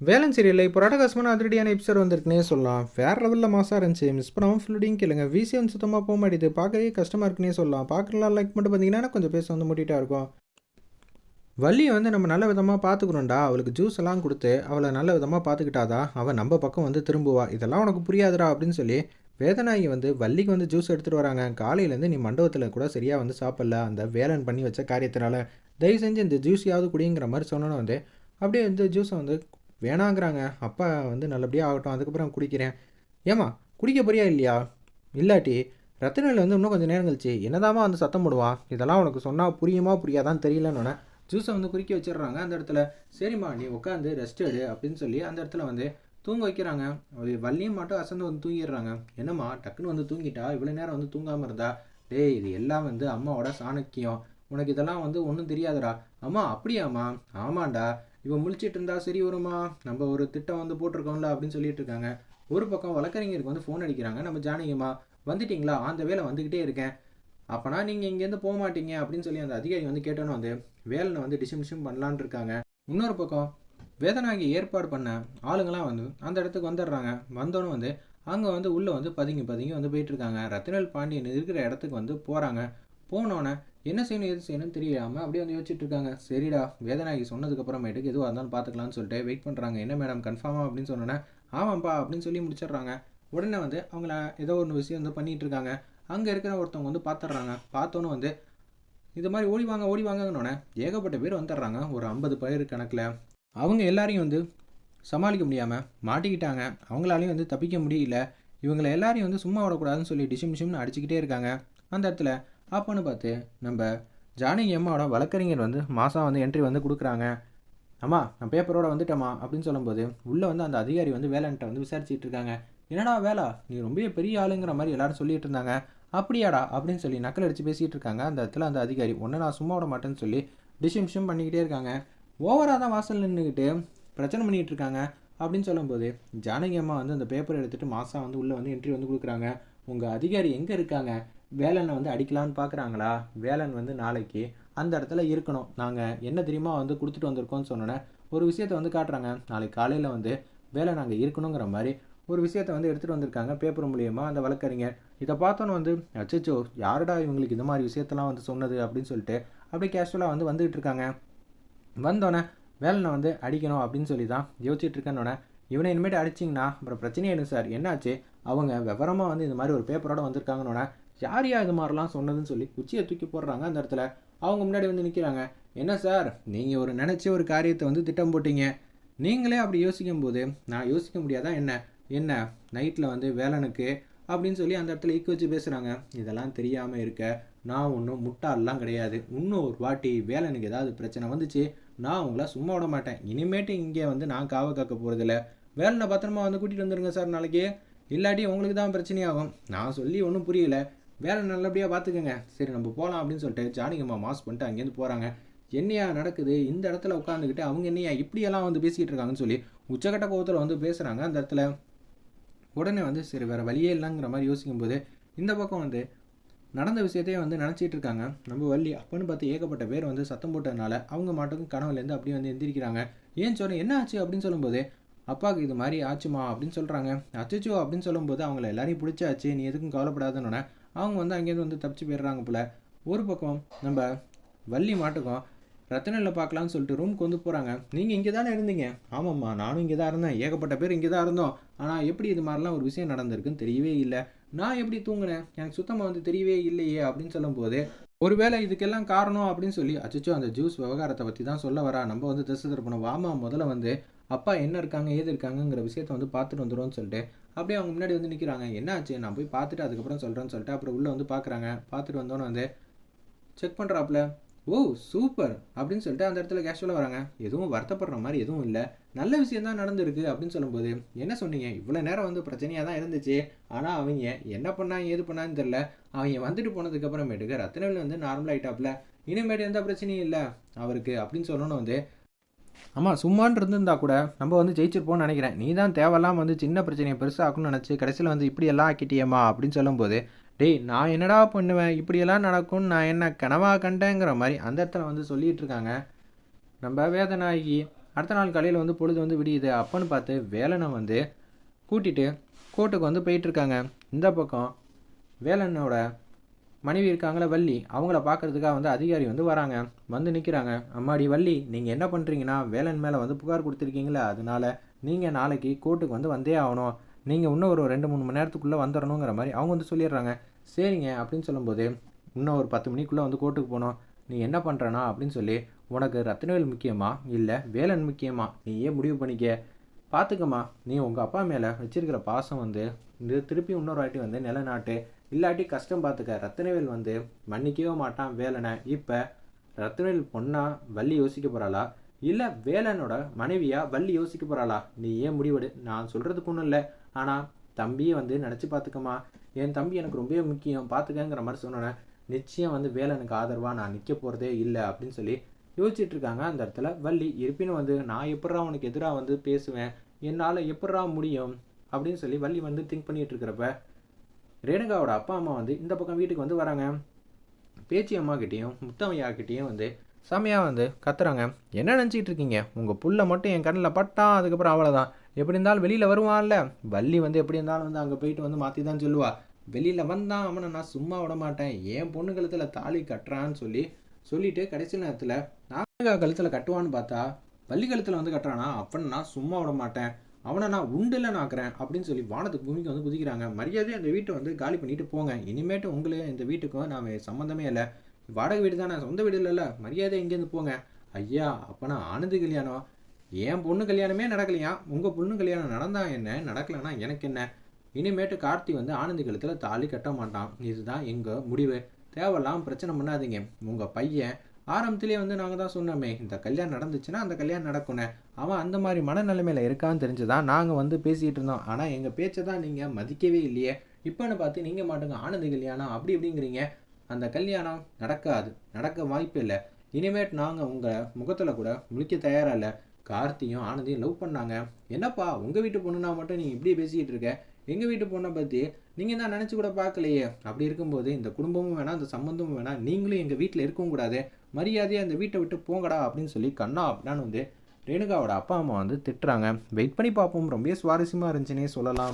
வேலன் சீரியலில் இப்போ ரடகாசமான அதிரடியான எபிசோட் வந்திருக்குன்னே சொல்லலாம். வேறு லெவலில் மாசாக இருந்துச்சு. மிஸ் பண்ணாமல் ஃபுல்லுடையும் கேளுங்க. விசிஎம் சுத்தமாக போக மாட்டேது. பார்க்கவே கஷ்டமாக இருக்குன்னே சொல்லலாம். பார்க்கலாம் லைக் மட்டும் பார்த்தீங்கன்னா கொஞ்சம் பேச வந்து மூட்டிகிட்டா இருக்கும். வள்ளியை வந்து நம்ம நல்ல விதமாக பார்த்துக்கணும்டா. அவளுக்கு ஜூஸ் எல்லாம் கொடுத்து அவளை நல்ல விதமாக பார்த்துக்கிட்டாதான் அவள் நம்ம பக்கம் வந்து திரும்புவா. இதெல்லாம் உனக்கு புரியாதுடா அப்படின்னு சொல்லி வேதனாகி வந்து வள்ளிக்கு வந்து ஜூஸ் எடுத்துகிட்டு வராங்க. காலையிலேருந்து நீ மண்டபத்தில் கூட சரியாக வந்து சாப்பிடல. அந்த வேலன் பண்ணி வச்ச காரியத்தினால தயவு செஞ்சு இந்த ஜூஸையாவது குடிங்கிற மாதிரி சொன்னோன்னு வந்து அப்படியே வந்து ஜூஸை வந்து வேணாங்கிறாங்க. அப்பா வந்து நல்லபடியாக ஆகட்டும், அதுக்கப்புறம் குடிக்கிறேன். ஏம்மா குடிக்க போறியா இல்லையா? இல்லாட்டி ரத்தினில் வந்து இன்னும் கொஞ்சம் நேரம் கழிச்சு என்னதாம்மா வந்து சத்தம் போடுவான். இதெல்லாம் உனக்கு சொன்னால் புரியுமா புரியாதான்னு தெரியலன்னு ஜூஸை வந்து குடிக்க வச்சிடுறாங்க. அந்த இடத்துல சரிம்மா நீ உட்காந்து ரெஸ்ட் எடு அப்படின்னு சொல்லி அந்த இடத்துல வந்து தூங்க வைக்கிறாங்க. வள்ளியும் மட்டும் அசந்து வந்து தூங்கிடுறாங்க. என்னம்மா டக்குன்னு வந்து தூங்கிட்டா, இவ்வளோ நேரம் வந்து தூங்காமல் இருந்தா? டேய் இது எல்லாம் வந்து அம்மாவோட சாணக்கியம், உனக்கு இதெல்லாம் வந்து ஒன்றும் தெரியாதுடா. அம்மா அப்படியாம்மா? ஆமாண்டா, இவன் முழிச்சிட்டு இருந்தா சரி வருமா? நம்ம ஒரு திட்டம் வந்து போட்டிருக்கோம்ல அப்படின்னு சொல்லிட்டு இருக்காங்க. ஒரு பக்கம் வழக்கறிஞருக்கு வந்து ஃபோன் அடிக்கிறாங்க. நம்ம ஜானகிம்மா வந்துட்டிங்களா? அந்த வேலை வந்துக்கிட்டே இருக்கேன். அப்போனா நீங்கள் இங்கேருந்து போக மாட்டீங்க அப்படின்னு சொல்லி அந்த அதிகாரி வந்து கேட்டோன்னு வந்து வேலனை வந்து டிஷம் பண்ணலான் இருக்காங்க. இன்னொரு பக்கம் வேதனாகி ஏற்பாடு பண்ண ஆளுங்களாம் வந்து அந்த இடத்துக்கு வந்துடுறாங்க. வந்தோன்னு வந்து அங்கே வந்து உள்ளே வந்து பதுங்கி பதுங்கி வந்து போயிட்டுருக்காங்க. ரத்தினல் பாண்டியன் இருக்கிற இடத்துக்கு வந்து போகிறாங்க. போனோன்னே என்ன செய்யணும் எது செய்யணும்னு தெரியாமல் அப்படியே வந்து யோசிச்சுட்டு இருக்காங்க. சரிடா வேதனாகி சொன்னதுக்கப்புறமேட்டுக்கு எதுவாக இருந்தாலும் பார்த்துக்கலான்னு சொல்லிட்டு வெயிட் பண்ணுறாங்க. என்ன மேடம் கன்ஃபார்மா அப்படின்னு சொன்னோன்னே ஆமாம்ப்பா அப்படின்னு சொல்லி முடிச்சிடுறாங்க. உடனே வந்து அவங்கள ஏதோ ஒன்று விஷயம் வந்து பண்ணிகிட்டு இருக்காங்க. அங்கே இருக்கிற ஒருத்தவங்க வந்து பார்த்துட்றாங்க. பார்த்தோன்னு வந்து இது மாதிரி ஓடி வாங்கன்னொன்னே ஏகப்பட்ட பேர் வந்துடுறாங்க. ஒரு 50 பேர் கணக்கில். அவங்க எல்லாரையும் வந்து சமாளிக்க முடியாமல் மாட்டிக்கிட்டாங்க. அவங்களாலையும் வந்து தப்பிக்க முடியல. இவங்களை எல்லாரையும் வந்து சும்மா விடக்கூடாதுன்னு சொல்லி டிஷிம்னு அடிச்சுக்கிட்டே இருக்காங்க. அந்த இடத்துல அப்போன்னு பார்த்து நம்ம ஜானகி அம்மாவோட வழக்கறிஞர் வந்து மாதம் வந்து என்ட்ரி வந்து கொடுக்குறாங்க. அம்மா நான் பேப்பரோட வந்துட்டேம்மா அப்படின்னு சொல்லும்போது உள்ளே வந்து அந்த அதிகாரி வந்து வேலைன்ட்ட வந்து விசாரிச்சுட்டு இருக்காங்க. என்னடா வேலா நீ ரொம்ப பெரிய ஆளுங்கிற மாதிரி எல்லாரும் சொல்லிட்டு இருந்தாங்க. அப்படியாடா அப்படின்னு சொல்லி நக்கல் அடித்து பேசிகிட்டு இருக்காங்க. அந்த இடத்துல அந்த அதிகாரி ஒன்று நான் சும்மா விட மாட்டேன்னு சொல்லி டிஷிம் பண்ணிக்கிட்டே இருக்காங்க. ஓவராக தான் வாசல் நின்றுக்கிட்டு பிரச்சனை பண்ணிகிட்டு இருக்காங்க. அப்படின்னு சொல்லும்போது ஜானகி அம்மா வந்து அந்த பேப்பரை எடுத்துகிட்டு மாதம் வந்து உள்ளே வந்து என்ட்ரி வந்து கொடுக்குறாங்க. உங்கள் அதிகாரி எங்கே இருக்காங்க? வேலனை வந்து அடிக்கலான்னு பார்க்குறாங்களா? வேலன் வந்து நாளைக்கு அந்த இடத்துல இருக்கணும். நாங்கள் என்ன தெரியுமா வந்து கொடுத்துட்டு வந்திருக்கோம்னு சொன்னோன்னே ஒரு விஷயத்தை வந்து காட்டுறாங்க. நாளைக்கு காலையில் வந்து வேலை நாங்கள் இருக்கணுங்கிற மாதிரி ஒரு விஷயத்தை வந்து எடுத்துகிட்டு வந்திருக்காங்க பேப்பர் மூலியமாக அந்த வழக்கறிஞர். இதை பார்த்தோன்னு வந்து அச்சோ யாருடா இவங்களுக்கு இந்த மாதிரி விஷயத்தெல்லாம் வந்து சொன்னது அப்படின்னு சொல்லிட்டு அப்படியே கேஷுவலாக வந்து வந்துகிட்டு இருக்காங்க. வந்தோடனே வேலனை வந்து அடிக்கணும் அப்படின்னு சொல்லி தான் யோசிச்சுட்டு இருக்கேன்னொன்னே இவனை இனிமேட்டு அடிச்சிங்கன்னா அப்புறம் பிரச்சனையே என்ன சார் என்னாச்சு? அவங்க விவரமாக வந்து இந்த மாதிரி ஒரு பேப்பரோட வந்திருக்காங்கன்னொன்னே யார் இது மாதிரிலாம் சொன்னதுன்னு சொல்லி குச்சியை தூக்கி போடுறாங்க. அந்த இடத்துல அவங்க முன்னாடி வந்து நிற்கிறாங்க. என்ன சார் நீங்கள் ஒரு நினச்சி ஒரு காரியத்தை வந்து திட்டம் போட்டீங்க. நீங்களே அப்படி யோசிக்கும் போது நான் யோசிக்க முடியாதா என்ன? என்ன நைட்டில் வந்து வேலனுக்கு அப்படின்னு சொல்லி அந்த இடத்துல இக்கு வச்சு பேசுகிறாங்க. இதெல்லாம் தெரியாமல் இருக்க நான் ஒன்றும் முட்டாளெலாம் கிடையாது. இன்னும் ஒரு வாட்டி வேலனுக்கு ஏதாவது பிரச்சனை வந்துச்சு நான் உங்களை சும்மா விட மாட்டேன். இனிமேட்டு இங்கே வந்து நான் காவ காக்க போகிறதில்ல. வேலனை பத்திரமா வந்து கூட்டிகிட்டு வந்துடுங்க சார் நாளைக்கு. இல்லாட்டி உங்களுக்கு தான் பிரச்சனையாகும். நான் சொல்லி ஒன்றும் புரியல. வேலை நல்லபடியாக பார்த்துக்கோங்க. சரி நம்ம போகலாம் அப்படின்னு சொல்லிட்டு ஜானகிம்மா மாஸ் பண்ணிட்டு அங்கேருந்து போகிறாங்க. என்னையா நடக்குது இந்த இடத்துல உட்காந்துக்கிட்டு அவங்க என்னையா இப்படியெல்லாம் வந்து பேசிக்கிட்டு இருக்காங்கன்னு சொல்லி உச்சக்கட்ட கோபத்தில் வந்து பேசுகிறாங்க. அந்த இடத்துல உடனே வந்து சரி வேறு வழியே இல்லைங்கிற மாதிரி யோசிக்கும்போது இந்த பக்கம் வந்து நடந்த விஷயத்தையே வந்து நினச்சிட்டு இருக்காங்க நம்ம வள்ளி. அப்போன்னு பார்த்து ஏகப்பட்ட பேர் வந்து சத்தம் போட்டதுனால அவங்க மாட்டுக்கும் கனவுலேருந்து அப்படியே வந்து எந்திரிக்கிறாங்க. ஏன் சொல்கிறேன் என்ன ஆச்சு அப்படின்னு சொல்லும்போது அப்பாவுக்கு இது மாதிரி ஆச்சுமா அப்படின்னு சொல்கிறாங்க. அச்சோ அப்படின்னு சொல்லும்போது அவங்கள எல்லாரையும் பிடிச்சாச்சு நீ எதுக்கும் கவலைப்படாதன்னொன்னே அவங்க வந்து அங்கேருந்து வந்து தப்பிச்சு போயிடுறாங்க போல். ஒரு பக்கம் நம்ம வள்ளி மாட்டுக்கும் ரத்தனில் பார்க்கலான்னு சொல்லிட்டு ரூமுக்கு வந்து போகிறாங்க. நீங்கள் இங்கே தானே இருந்தீங்க? ஆமாம்மா நானும் இங்கே தான் இருந்தேன். ஏகப்பட்ட பேர் இங்கே தான் இருந்தோம். ஆனால் எப்படி இது மாதிரிலாம் ஒரு விஷயம் நடந்திருக்குன்னு தெரியவே இல்லை. நான் எப்படி தூங்கினேன் எனக்கு சுத்தமாக வந்து தெரியவே இல்லையே அப்படின்னு சொல்லும்போது ஒருவேளை இதுக்கெல்லாம் காரணம் அப்படின்னு சொல்லி அச்சோ அந்த ஜூஸ் விவகாரத்தை பற்றி தான் சொல்ல வரா. நம்ம வந்து திசை திருப்பணும். வாமா முதல்ல வந்து அப்பா என்ன இருக்காங்க ஏது இருக்காங்கங்கிற விஷயத்த வந்து பார்த்துட்டு வந்துடும்னு சொல்லிட்டு அப்படியே அவங்க முன்னாடி வந்து நிற்கிறாங்க. என்ன ஆச்சு நான் போய் பார்த்துட்டு அதுக்கப்புறம் சொல்கிறேன்னு சொல்லிட்டு அப்புறம் உள்ளே வந்து பார்க்குறாங்க. பார்த்துட்டு வந்தோன்னே வந்து செக் பண்ணுறாப்புல. ஓ சூப்பர் அப்படின்னு சொல்லிட்டு அந்த இடத்துல கேஷுவலாக வராங்க. எதுவும் வருத்தப்படுற மாதிரி எதுவும் இல்லை. நல்ல விஷயம் தான் நடந்திருக்கு அப்படின்னு சொல்லும்போது என்ன சொன்னீங்க? இவ்வளோ நேரம் வந்து பிரச்சனையாக தான் இருந்துச்சு. ஆனால் அவங்க என்ன பண்ணாங்க ஏது பண்ணான்னு தெரில. அவங்க வந்துட்டு போனதுக்கு அப்புறமேட்டுக்கு ரத்னவேல் வந்து நார்மல் ஆகிட்டாப்புல. இனிமேட்டு எந்த பிரச்சனையும் இல்லை அவருக்கு அப்படின்னு சொல்லணும்னு வந்து ஆமாம் சும்மான் இருந்திருந்தா கூட நம்ம வந்து ஜெயிச்சிருப்போம்னு நினைக்கிறேன். நீ தான் தேவையில்லாமல் வந்து சின்ன பிரச்சனையை பெருசாகணும்னு நினச்சி கடைசியில் வந்து இப்படி எல்லாம் ஆக்கிட்டியம்மா அப்படின்னு சொல்லும்போது டேய் நான் என்னடா பண்ணுவேன் இப்படியெல்லாம் நடக்கும்னு நான் என்ன கனவா கண்டேங்கிற மாதிரி அந்த இடத்துல வந்து சொல்லிகிட்டு இருக்காங்க நம்ம வேதநாயகி. அடுத்த நாள் காலையில் வந்து பொழுது வந்து விடியுது. அப்பன்னு பார்த்து வேலனை வந்து கூட்டிகிட்டு கோர்ட்டுக்கு வந்து போயிட்டுருக்காங்க. இந்த பக்கம் வேலனோட மனைவி இருக்காங்களே வள்ளி, அவங்கள பார்க்குறதுக்காக வந்து அதிகாரி வந்து வராங்க. வந்து நிற்கிறாங்க. அம்மாடி வள்ளி, நீங்கள் என்ன பண்ணுறீங்கன்னா வேலன் மேலே வந்து புகார் கொடுத்துருக்கீங்களே, அதனால நீங்கள் நாளைக்கு கோர்ட்டுக்கு வந்து வந்தே ஆகணும். நீங்கள் இன்னும் ஒரு 2-3 மணி நேரத்துக்குள்ளே வந்துடணுங்கிற மாதிரி அவங்க வந்து சொல்லிடுறாங்க. சரிங்க அப்படின்னு சொல்லும்போது, இன்னும் ஒரு 10 மணிக்குள்ளே வந்து கோர்ட்டுக்கு போகணும். நீ என்ன பண்ணுறனா அப்படின்னு சொல்லி, உனக்கு ரத்தினவேல் முக்கியமா இல்லை வேலன் முக்கியமா, நீ ஏன் முடிவு பண்ணிக்க, பார்த்துக்கம்மா. நீ உங்கள் அப்பா மேலே வச்சிருக்கிற பாசம் வந்து இது திருப்பி இன்னொரு வாட்டி வந்து நிலநாட்டு, இல்லாட்டி கஷ்டம் பார்த்துக்க. ரத்தினவேல் வந்து மன்னிக்கவே மாட்டான் வேலனை. இப்போ ரத்தினவேல் பொண்ணா வள்ளி யோசிக்க போகிறாளா, இல்லை வேலனோட மனைவியா வள்ளி யோசிக்க போகிறாளா, நீ ஏன் முடிவெடு. நான் சொல்கிறதுக்கு ஒன்றும் இல்லை, ஆனால் தம்பியை வந்து நினச்சி பார்த்துக்கம்மா. என் தம்பி எனக்கு ரொம்பவே முக்கியம், பார்த்துக்கங்கிற மாதிரி சொன்னோன்னே, நிச்சயம் வந்து வேலனுக்கு ஆதரவாக நான் நிற்க போகிறதே இல்லை அப்படின்னு சொல்லி யோசிச்சுட்டு இருக்காங்க. அந்த இடத்துல வள்ளி இருப்பினும் வந்து நான் எப்படா அவனுக்கு எதிராக வந்து பேசுவேன், என்னால் எப்படா முடியும் அப்படின்னு சொல்லி வள்ளி வந்து திங்க் பண்ணிட்டு இருக்கிறப்ப ரேணுகாவோட அப்பா அம்மா வந்து இந்த பக்கம் வீட்டுக்கு வந்து வராங்க. பேச்சி அம்மாக்கிட்டேயும் முத்தமையாக்கிட்டேயும் வந்து செமையாக வந்து கத்துறாங்க. என்ன நினச்சிக்கிட்டு இருக்கீங்க, உங்கள் புள்ள மட்டும் என் கண்ணில் பட்டான், அதுக்கப்புறம் அவ்வளோதான். எப்படி இருந்தாலும் வெளியில் வருவான்ல. வள்ளி வந்து எப்படி இருந்தாலும் வந்து அங்கே போயிட்டு வந்து மாற்றி தான் சொல்லுவா. வெளியில் வந்தான் அவனை நான் சும்மா விட மாட்டேன், என் பொண்ணு கழுத்தில் தாலி கட்டுறான்னு சொல்லிட்டு கடைசி நேரத்தில் நான் கழுத்தில் கட்டுவான்னு பார்த்தா வள்ளி கழுத்தில் வந்து கட்டுறானா, அப்பன்னு நான் சும்மா விட மாட்டேன், அவனை நான் உண்டில் நாக்குறேன் அப்படின்னு சொல்லி வானத்துக்கு பூமிக்கு வந்து குதிக்கிறாங்க. மரியாதையாக அந்த வீட்டை வந்து காலி பண்ணிட்டு போங்க. இனிமேட்டு உங்களுக்கு இந்த வீட்டுக்கும் நான் சம்மந்தமே இல்லை. வாடகை வீடு தானே, சொந்த வீடு இல்லைல்ல, மரியாதை இங்கேருந்து போங்க. ஐயா அப்போனா ஆனந்தி கல்யாணம், என் பொண்ணு கல்யாணமே நடக்கலையா, உங்கள் பொண்ணு கல்யாணம் நடந்தா என்ன, நடக்கலைன்னா எனக்கு என்ன. இனிமேட்டு கார்த்தி வந்து ஆனந்தி கழுத்தில் தாலி கட்ட மாட்டான். இதுதான் எங்கள் முடிவு. தேவையில்லாம் பிரச்சனை பண்ணாதீங்க. உங்கள் பையன் ஆரம்பத்திலே வந்து நாங்கள் தான் சொன்னோமே, இந்த கல்யாணம் நடந்துச்சுன்னா அந்த கல்யாணம் நடக்கும்னே. அவன் அந்த மாதிரி மனநிலைமையில் இருக்கான்னு தெரிஞ்சுதான் நாங்கள் வந்து பேசிகிட்டு இருந்தோம். ஆனால் எங்கள் பேச்சை தான் நீங்கள் மதிக்கவே இல்லையே. இப்போன்னு பார்த்து நீங்கள் மாட்டுங்க ஆனந்தி கல்யாணம் அப்படி இப்படிங்கிறீங்க. அந்த கல்யாணம் நடக்காது, நடக்க வாய்ப்பு இல்லை. இனிமேட் நாங்கள் உங்கள் முகத்தில் கூட முழிக்க தயாராக இல்லை. கார்த்தியும் ஆனந்தியும் லவ் பண்ணாங்க. என்னப்பா உங்கள் வீட்டு பொண்ணுனா மட்டும் நீ இப்படி பேசிக்கிட்டு இருக்க, எங்கள் வீட்டு பொண்ணை பற்றி நீங்கள் தான் நினச்சி கூட பார்க்கலையே. அப்படி இருக்கும்போது இந்த குடும்பமும் வேணாம், இந்த சம்மந்தமும் வேணாம், நீங்களும் எங்கள் வீட்டில் இருக்கவும் கூடாது, மரியாதையாக அந்த வீட்டை விட்டு போங்கடா அப்படின்னு சொல்லி கண்ணா அப்படின்னு வந்து ரேணுகாவோட அப்பா அம்மா வந்து திட்டுறாங்க. வெயிட் பண்ணி பார்ப்போம். ரொம்ப சுவாரஸ்யமாக இருந்துச்சுன்னே சொல்லலாம்.